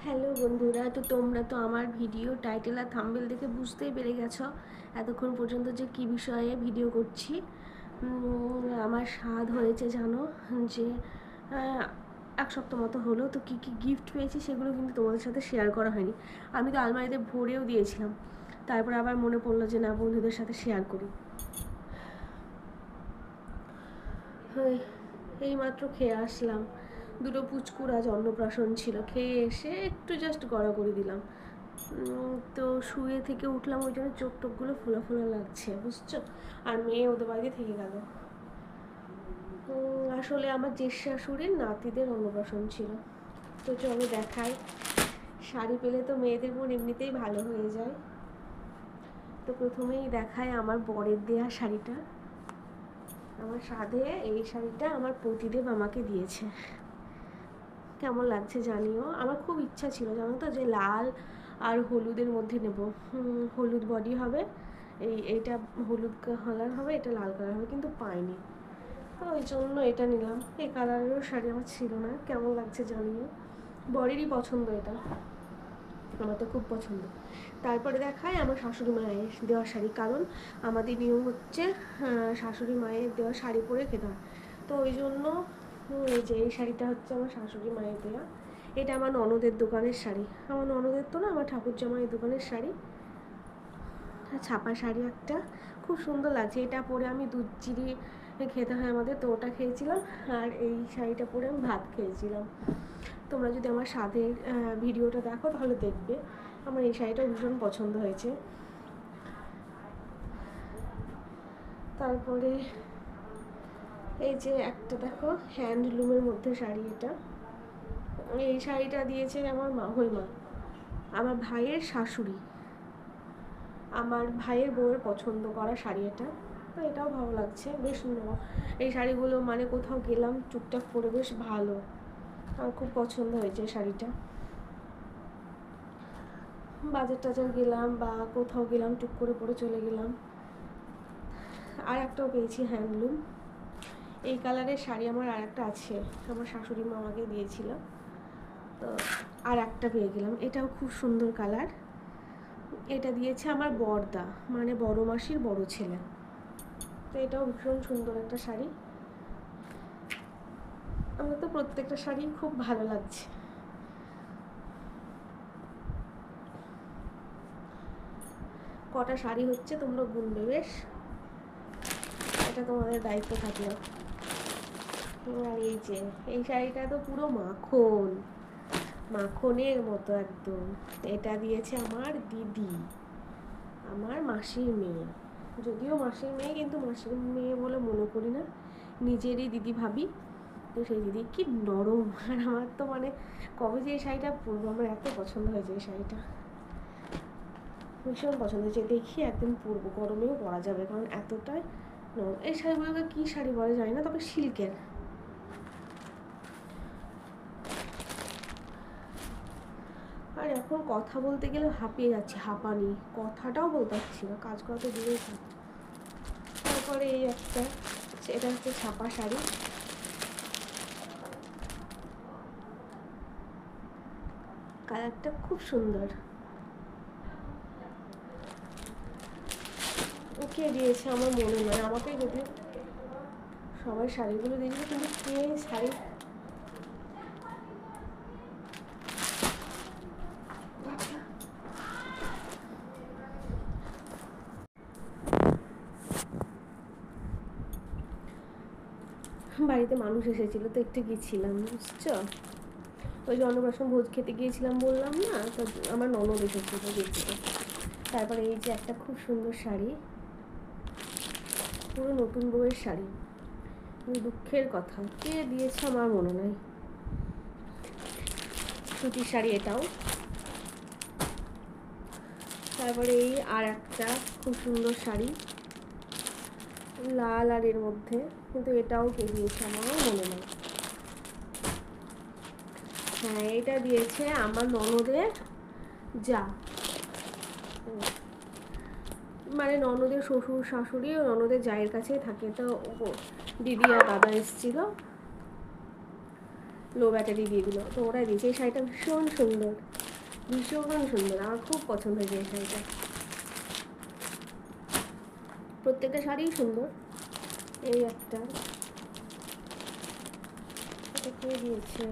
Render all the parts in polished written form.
Hello বন্ধুরা, তো তোমরা তো আমার ভিডিও টাইটেল আর থাম্বনেল দেখে বুঝতেই পেরে গেছো এতক্ষণ পর্যন্ত যে কী বিষয়ে ভিডিও করছি। আমার স্বাদ হয়েছে জানো, যে এক সপ্তাহ মতো হলো। তো কী কী গিফট পেয়েছি সেগুলো কিন্তু তোমাদের সাথে শেয়ার করা হয়নি। আমি তো আলমারিতে ভরেও দিয়েছিলাম, তারপর আবার মনে পড়লো যে না, বন্ধুদের সাথে শেয়ার করি। এইমাত্র খেয়ে আসলাম। দুটো পুচকুর আজ অন্নপ্রাশন ছিল, খেয়ে এসে একটু জাস্ট গড়াগড়ি দিলাম। তো শুয়ে থেকে উঠলাম, ওই জন্য চোখ টোকগুলো ফোলা ফোলা লাগছে, বুঝছো। আর মেয়ে ওদের বাড়িতে থেকে গেল। আসলে আমার জেঠ শাশুড়ির নাতিদের অন্নপ্রাশন ছিল। তো চলো দেখাই। শাড়ি পেলে তো মেয়েদের মন এমনিতেই ভালো হয়ে যায়। তো প্রথমেই দেখায় আমার বরের দেয়া শাড়িটা। আমার সাধে এই শাড়িটা আমার পতিদেব আমাকে দিয়েছে। কেমন লাগছে জানিও। আমার খুব ইচ্ছা ছিল জানো তো, যে লাল আর হলুদের মধ্যে নেব। হলুদ বডি হবে, এইটা হলুদ কালার হবে, এটা লাল কালার হবে, কিন্তু পাইনি। তো ওই জন্য এটা নিলাম। এই কালারেরও শাড়ি আমার ছিল না। কেমন লাগছে জানিও। বরেরই পছন্দ এটা, আমার তো খুব পছন্দ। তারপরে দেখায় আমার শাশুড়ি মায়ের দেওয়া শাড়ি, কারণ আমাদের নিয়ম হচ্ছে শাশুড়ি মায়ের দেওয়া শাড়ি পরে খেতে হয়। তো ওই জন্য এই যে এই শাড়িটা হচ্ছে আমার শাশুড়ি মায়ের দেওয়া। এটা আমার ননদের দোকানের শাড়ি। আমার ননদের তো না, আমার ঠাকুর জামাইয়ের দোকানের শাড়ি। ছাপা শাড়ি একটা, খুব সুন্দর লাগছে। এটা পরে আমি দুধ চিড়ি খেতে হয় আমাদের, তো ওটা খেয়েছিলাম। আর এই শাড়িটা পরে আমি ভাত খেয়েছিলাম। তোমরা যদি আমার স্বাদের ভিডিওটা দেখো তাহলে দেখবে আমার এই শাড়িটা ভীষণ পছন্দ হয়েছে। তারপরে এই যে একটা দেখো, হ্যান্ডলুমের মধ্যে শাড়ি। এটা এই শাড়িটা দিয়েছে আমার মাহইমা, আমার ভাইয়ের শাশুড়ি, আমার ভাইয়ের বউয়ের পছন্দ করা শাড়ি এটা। তো এটাও ভালো লাগছে বেশ। এই শাড়িগুলো মানে কোথাও গেলাম টুকটাক পরে বেশ ভালো। আমার খুব পছন্দ হয়েছে শাড়িটা। বাজার টাজার গেলাম বা কোথাও গেলাম, টুক করে পরে চলে গেলাম। আর একটাও পেয়েছি হ্যান্ডলুম। এই কালারের শাড়ি আমার আর একটা আছে, আমার শাশুড়ি মা আমাকে দিয়েছিল। তো আর একটা পেয়ে গেলাম, এটাও খুব সুন্দর কালার। এটা দিয়েছে আমার বড়দা, মানে বড় মাসির বড় ছেলে। তো এটাও ভীষণ সুন্দর একটা শাড়ি। আমার তো প্রত্যেকটা শাড়ি খুব ভালো লাগছে। কটা শাড়ি হচ্ছে তোমরা গুনবে বেশ, এটা তোমাদের দায়িত্ব থাকলো। আর এই যে এই শাড়িটা তো পুরো মাখন, মাখনের মতো একদম। এটা দিয়েছে আমার দিদি, আমার মাসির মেয়ে। যদিও মাসির মেয়ে, কিন্তু মাসির মেয়ে বলে মনে করি না, নিজেরই দিদি ভাবি। তো সেই দিদি কি নরম। আর আমার তো মানে কবে যে এই শাড়িটা পরবো, আমার এত পছন্দ হয়েছে এই শাড়িটা, ভীষণ পছন্দ হয়েছে। দেখি একদিন পরবো, গরমেও পরা যাবে, কারণ এতটাই নরম। এই শাড়িগুলোকে কী শাড়ি বলা যায় না, তবে সিল্কের। আর এখন কথা বলতে গেলে হাঁপিয়ে যাচ্ছি, হাঁপানি, কথাটাও বলতে পারছি না, কাজ করা তো দূরেই থাক। তারপরে এই একটা, এটা হচ্ছে ছাপা শাড়ি। কালারটা খুব সুন্দর। কে দিয়েছে আমার মনে নয়, আমাকে যদি সবাই শাড়িগুলো দিয়েছে, কিন্তু কে শাড়ি। বাড়িতে মানুষ এসেছিলো, তো একটু গেছিলাম, বুঝছো। ওই যে অন্নপ্রাশন ভোজ খেতে গিয়েছিলাম বললাম না, তো আমার ননদ এসেছিলো, গেছিলো। তারপরে এই যে একটা খুব সুন্দর শাড়ি, পুরো নতুন বউয়ের শাড়ি। দুঃখের কথা, কে দিয়েছে আমার মনে নাই। সুতির শাড়ি এটাও। তারপরে এই আর একটা খুব সুন্দর শাড়ি, লাল আর এর মধ্যে, কিন্তু এটাও কে দিয়েছে আমারও মনে নেই। হ্যাঁ, এটা দিয়েছে আমার ননদের যা, মানে ননদের শ্বশুর শাশুড়ি ও ননদের জায়ের কাছেই থাকে। তো দিদি আর দাদা এসেছিল, লো ব্যাটারি দিয়ে দিল, তো ওরাই দিয়েছে। এই শাড়িটা ভীষণ সুন্দর, ভীষণ সুন্দর, আমার খুব পছন্দ হয়েছে এই শাড়িটা। প্রত্যেকটা শাড়িই সুন্দর। এই একটা, এটা কে দিয়েছে,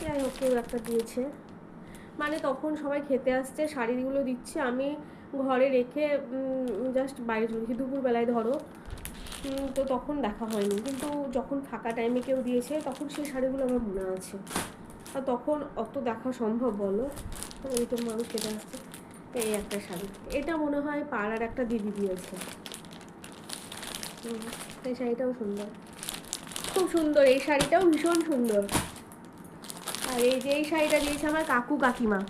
যাই হোক কেউ একটা দিয়েছে। মানে তখন সবাই খেতে আসছে, শাড়িগুলো দিচ্ছে, আমি ঘরে রেখে জাস্ট বাইরে চলে গেছি দুপুরবেলায় ধরো। তো তখন দেখা হয়নি, কিন্তু যখন ফাঁকা টাইমে কেউ দিয়েছে তখন সেই শাড়িগুলো আমার মনে আছে। আর তখন অত দেখা সম্ভব বলো, এইরকম মানুষ খেতে আসছে। এই একটা শাড়ি, এটা মনে হয় পাড়ার একটা দিদি দিয়েছে। এই শাড়িটাও সুন্দর, খুব সুন্দর, এই শাড়িটাও ভীষণ সুন্দর। আর এই যে এই শাড়িটা দিয়েছে আমার কাকু কাকিমা,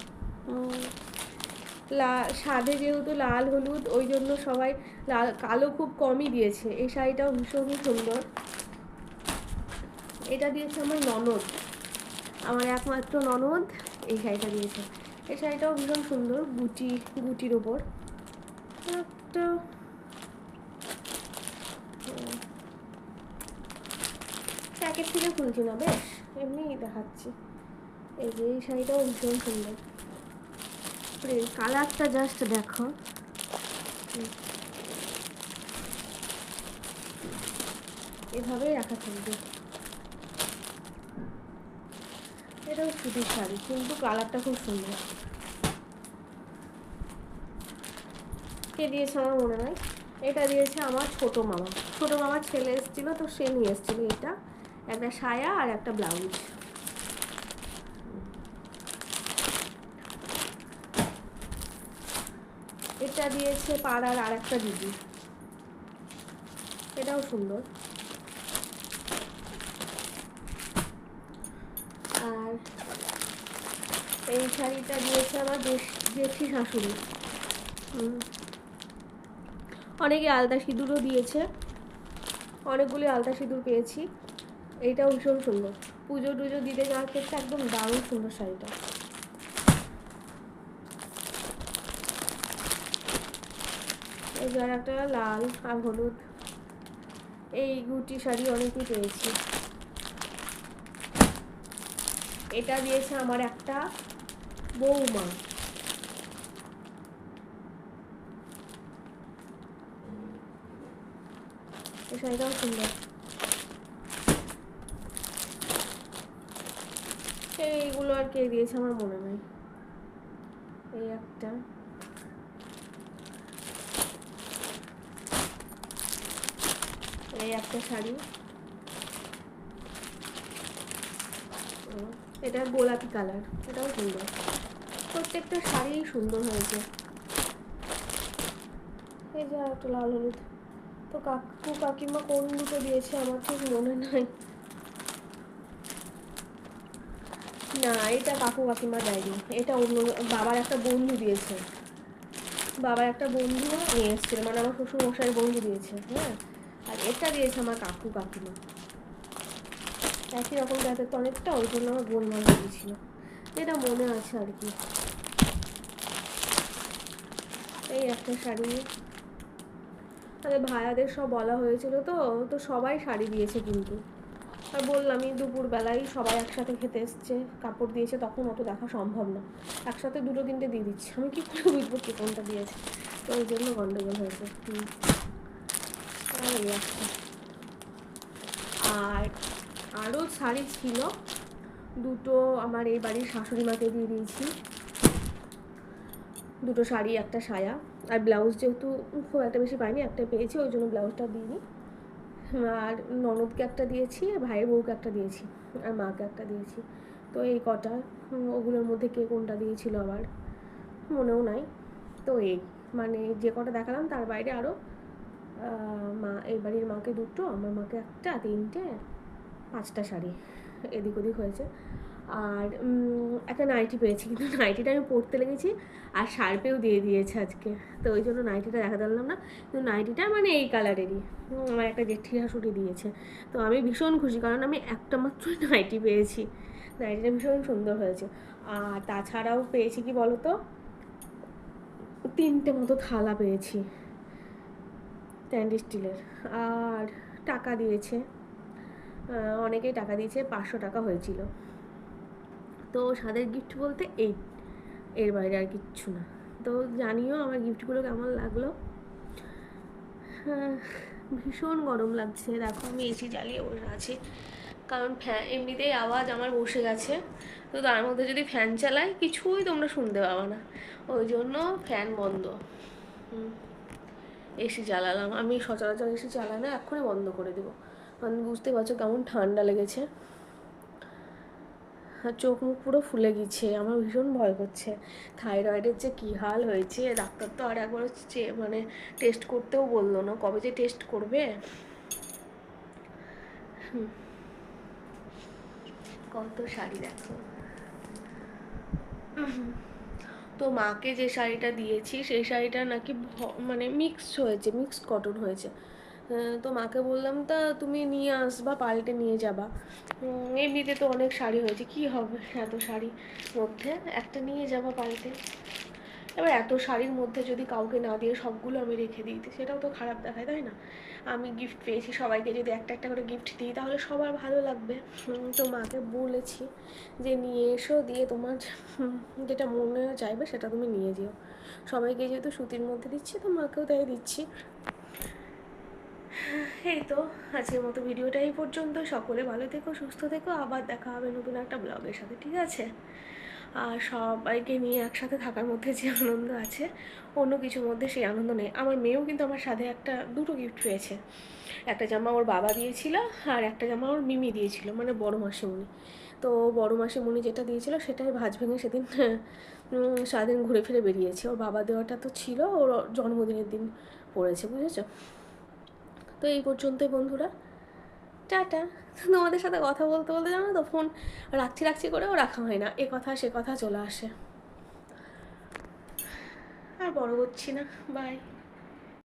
সাধে যেহেতু লাল হলুদ, ওই জন্য সবাই লাল, কালো খুব কমই দিয়েছে। এই শাড়িটাও ভীষণই সুন্দর। এটা দিয়েছে আমার ননদ, আমার একমাত্র ননদ এই শাড়িটা দিয়েছে। এই শাড়িটাও ভীষণ সুন্দর, গুটির ওপর একটা। প্যাকেট থেকে খুলছি না, বেশ এমনিই দেখাচ্ছি। এই যে এই শাড়িটাও ভীষণ সুন্দর, কালারটা জাস্ট দেখো। এভাবেই রাখা থাকবে। এটাও সুতির শাড়ি, কিন্তু কালারটা খুব সুন্দর। কে দিয়েছে আমার মনে নাই। এটা দিয়েছে আমার ছোটো মামার ছেলে এসেছিলো, তো সে নিয়ে এসেছিলো এটা, একটা সায়া আর একটা ব্লাউজ। এটা দিয়েছে পাড়ার আর একটা দিদি, এটাও সুন্দর। আর এই শাড়িটা দিয়েছে আমার জেঠি শাশুড়ি। অনেকে আলতা সিঁদুরও দিয়েছে, অনেকগুলি আলতা সিঁদুর পেয়েছি। এইটাও ভীষণ সুন্দর, পুজো টুজো দিতে যাওয়ার ক্ষেত্রে একদম দারুণ সুন্দর শাড়িটা। এই যার একটা লাল আর হলুদ, এই গুটি শাড়ি অনেকই পেয়েছি। এটা দিয়েছে আমার একটা বৌমা, এই শাড়িটাও সুন্দর। এইগুলো আর কে দিয়েছে আমার মনে নেই। এই একটা, এই একটা শাড়ি, এটা গোলাপি কালার, এটাও সুন্দর। প্রত্যেকটা শাড়ি সুন্দর হয়েছে। এই যে একটা লাল হলুদ, তো কাকু কাকিমা কোন দুটো দিয়েছে আমার ঠিক মনে নাই। না, এটা কাকু কাকিমা দেয়নি, এটা অন্য বাবার একটা বন্ধু দিয়েছে। বাবার একটা বন্ধু নিয়ে এসেছিল, মানে আমার শ্বশুর মশাইয়ের বন্ধু দিয়েছে। হ্যাঁ, আর এটা দিয়েছে আমার কাকু কাকিমা, একই রকম জাতের তো অনেকটা, ওই জন্য আমার গোলমাল দিয়েছিল, এটা মনে আছে আর কি। এই একটা শাড়ি, তাদের ভাইয়াদের সব বলা হয়েছিল, তো তো সবাই শাড়ি দিয়েছে কিন্তু। আর বললামই দুপুরবেলায় সবাই একসাথে খেতে এসছে, কাপড় দিয়েছে, তখন অত দেখা সম্ভব না, একসাথে দুটো তিনটে দিয়ে দিচ্ছে, আমি কী করে বুঝবো কে কোনটা দিয়েছে, তো ওই জন্য গন্ডগোল হয়েছে। আর এই একটা, আর আরও শাড়ি ছিল দুটো, আমার এই বাড়ির শাশুড়ি মাকে দিয়ে দিয়েছি, দুটো শাড়ি একটা সায়া, আর ব্লাউজ যেহেতু খুব একটা বেশি পাইনি, একটা পেয়েছি, ওই জন্য ব্লাউজটা দিইনি। আর ননদকে একটা দিয়েছি, ভাইয়ের বউকে একটা দিয়েছি, আর মাকে একটা দিয়েছি। তো এই কটা, ওগুলোর মধ্যে কে কোনটা দিয়েছিল আবার মনেও নাই। তো এই মানে যে কটা দেখালাম তার বাইরে আরও মা, এই বাড়ির মাকে দুটো, আমার মাকে একটা, তিনটে, পাঁচটা শাড়ি এদিক ওদিক হয়েছে। আর একটা নাইটি পেয়েছি, কিন্তু নাইটিটা আমি পরতে লেগেছি আর শার্পেও দিয়ে দিয়েছে আজকে, তো ওই জন্য নাইটিটা দেখাতে পারলাম না। কিন্তু নাইটিটা মানে এই কালারেরই আমার একটা জেঠি শাশুড়ি দিয়েছে, তো আমি ভীষণ খুশি, কারণ আমি একটা মাত্র নাইটি পেয়েছি, নাইটিটা ভীষণ সুন্দর হয়েছে। আর তাছাড়াও পেয়েছি কি বলতো, তিনটে মতো থালা পেয়েছি স্ট্যান্ড স্টিলের, আর টাকা দিয়েছে, অনেকেই টাকা দিয়েছে, 500 টাকা হয়েছিল। তো স্বাদের গিফট বলতে এর বাইরে আর কিচ্ছু না। তো জানিও আমার গিফটগুলো কেমন লাগলো। ভীষণ গরম লাগছে, দেখো আমি এসি জ্বালিয়ে বসে আছি, কারণ ফ্যান এমনিতেই আওয়াজ আমার বসে গেছে, তো তার মধ্যে যদি ফ্যান চালাই কিছুই তোমরা শুনতে পাবা না, ওই জন্য ফ্যান বন্ধ। এসি জ্বালালাম, আমি সচরাচর এসি চালাই না, এক্ষুনি বন্ধ করে দেবো, কারণ বুঝতে পারছো কেমন ঠান্ডা লেগেছে, আর চোখ মুখ পুরো ফুলে গেছে, আমার ভীষণ ভয় করছে। থাইরয়েডের যে কী হাল হয়েছে, ডাক্তার তো আর একবার মানে টেস্ট করতেও বললো না, কবে যে টেস্ট করবে। কত শাড়ি দেখো। তো মাকে যে শাড়িটা দিয়েছি সেই শাড়িটা নাকি মানে মিক্সড কটন হয়েছে। তো মাকে বললাম তা তুমি নিয়ে আসবা, পাল্টে নিয়ে যাবা, এমনিতে তো অনেক শাড়ি হয়েছে, কি হবে এত শাড়ির মধ্যে, একটা নিয়ে যাবা পাল্টে। এবার এত শাড়ির মধ্যে যদি কাউকে না দিয়ে সবগুলো আমি রেখে দিই, সেটাও তো খারাপ দেখায়, তাই না? আমি গিফট পেয়েছি, সবাইকে যদি একটা একটা করে গিফট দিই তাহলে সবার ভালো লাগবে। তো মাকে বলেছি যে নিয়ে এসো, দিয়ে তোমার যেটা মনে চাইবে সেটা তুমি নিয়ে যেও। সবাইকে যেহেতু সুতির মধ্যে দিচ্ছি, তো মাকেও তাই দিচ্ছি। এই তো আজকের মতো ভিডিওটা এই পর্যন্ত। সকলে ভালো থেকো, সুস্থ থেকো, আবার দেখা হবে নতুন একটা ব্লগের সাথে, ঠিক আছে? আর সবাইকে নিয়ে একসাথে থাকার মধ্যে যে আনন্দ আছে, অন্য কিছুর মধ্যে সেই আনন্দ নেই। আমার মেয়েও কিন্তু আমার সাথে দুটো গিফট পেয়েছে, একটা জামা ওর বাবা দিয়েছিল, আর একটা জামা ওর মিমি দিয়েছিল, মানে বড় মাসিমণি। তো বড় মাসিমণি যেটা দিয়েছিল সেটাই ভাঁজ ভেঙে সেদিন সারাদিন ঘুরে ফিরে বেরিয়েছে। ওর বাবা দেওয়াটা তো ছিল, ওর জন্মদিনের দিন পড়েছে, বুঝেছো? তো এই পর্যন্তই বন্ধুরা, টাটা। তোমাদের সাথে কথা বলতে বলতে জানো তো ফোন রাখছি রাখছি করেও রাখা হয় না, এ কথা সে কথা চলে আসে। আর বড় করছি না, বাই।